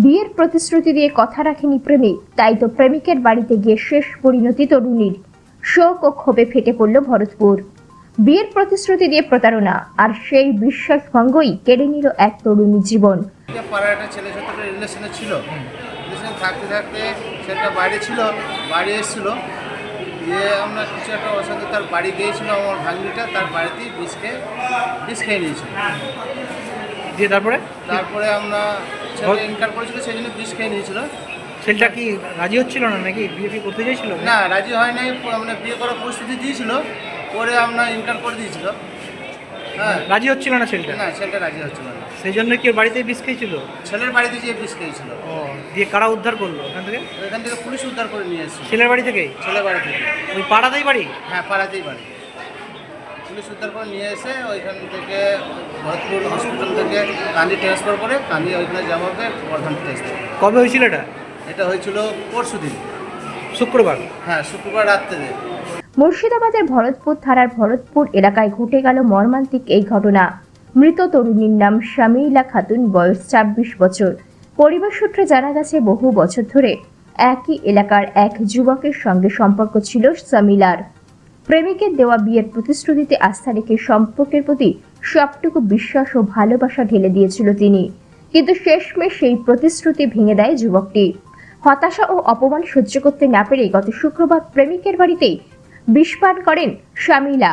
বিয়ের প্রতিশ্রুতি দিয়ে কথা রাখেনি প্রেমিক, তাই তো প্রেমিকের বাড়িতে গিয়ে শেষ পরিণতি তরুণীর। শোক ও ক্ষোভে ফেটে পড়ল ভরতপুর। বিয়ের প্রতিশ্রুতি দিয়ে প্রতারণা, আর সেই বিশ্বাস ভঙ্গই কেড়ে নিল এক তরুণীর জীবন। পাড়ার একটা ছেলের সাথে একটা রিলেশনে ছিল। রিলেশনে থাকতে থাকতে সেটা বাইরে ছিল, বাড়ি এসেছিল। দিয়ে আমরা কিছু একটা অসাধু তার বাড়ি গিয়েছিল, আমার ভাগ্নিটা তার বাড়িতেই বিষ খেয়ে নিয়েছিল। দিয়ে তারপরে আমরা ছেলে ইনকার করেছিল, সেই জন্য বিষ খেয়ে নিয়েছিল। ছেলেটা কি রাজি হচ্ছিল না নাকি বিয়ে করতে চাইছিল? না, রাজি হয় নাই, মানে বিয়ে করার পরিস্থিতি দিয়েছিল, পরে আমরা ইনকার করে দিয়েছিল। হ্যাঁ, রাজি হচ্ছিল না ছেলেটা? না, ছেলেটা রাজি হচ্ছিল না। সেই জন্য কি ওর বাড়িতেই বিষ খেয়েছিল? ছেলের বাড়িতে যেয়ে বিষ খেয়েছিল। ও, দিয়ে কারা উদ্ধার করলো ওখান থেকে? এখান থেকে পুলিশ উদ্ধার করে নিয়ে এসেছে। ছেলের বাড়ি থেকেই? ছেলের বাড়ি থেকে। ওই পাড়াতেই বাড়ি? হ্যাঁ, পাড়াতেই বাড়ি। পুলিশ উদ্ধার করে নিয়ে এসে ওইখান থেকে ভরতপুর হসপিটাল থেকে কান্দি ট্রান্সফার করে, কান্দি ওইখানে যাওয়া হবে বর্ধমান ট্রান্সফার। কবে হয়েছিল এটা? এটা হয়েছিল পরশুদিন, শুক্রবার। হ্যাঁ, শুক্রবার রাত্রে। মুর্শিদাবাদের ভরতপুর থানার ভরতপুর এলাকায় ঘটে গেল মর্মান্তিক এই ঘটনা। মৃত তরুণীর নাম শামিলা খাতুন, বয়স ২৬ বছর। পরিবার সূত্রে জানা গেছে, বহু বছর ধরে একই এলাকার এক যুবকের সঙ্গে সম্পর্ক ছিল শামিলার। প্রেমিকের দেওয়া বিয়ের প্রতিশ্রুতিতে আস্থা রেখে সম্পর্কের প্রতি সবটুকু বিশ্বাস ও ভালোবাসা ঢেলে দিয়েছিল তিনি। কিন্তু শেষমেশ সেই প্রতিশ্রুতি ভেঙে দেয় যুবকটি। হতাশা ও অপমান সহ্য করতে না পেরে গত শুক্রবার প্রেমিকের বাড়িতেই বিষপান করেন শামিলা।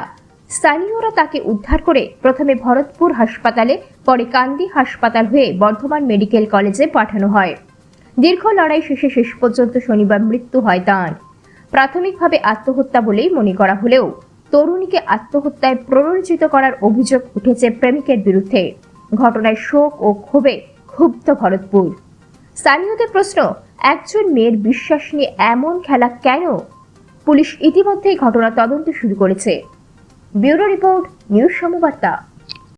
স্থানীয়রা তাকে উদ্ধার করে প্রথমে ভরতপুর হাসপাতালে, পরে কান্দি হাসপাতাল হয়ে বর্ধমান মেডিকেল কলেজে পাঠানো হয়। দীর্ঘ লড়াই শেষে শেষ পর্যন্ত শনিবার মৃত্যু হয় তাঁর। প্রাথমিকভাবে আত্মহত্যা বলেই মনে করা হলেও তরুণীকে আত্মহত্যায় প্ররোচিত করার অভিযোগ উঠেছে প্রেমিকের বিরুদ্ধে। ঘটনায় শোক ও ক্ষোভে ক্ষুব্ধ ভরতপুর। স্থানীয়দের প্রশ্ন, একজন মেয়ের বিশ্বাস নিয়ে এমন খেলা কেন? পুলিশ ইতিমধ্যেই ঘটনা তদন্ত শুরু করেছে। Bureau report, news সমবার্তা।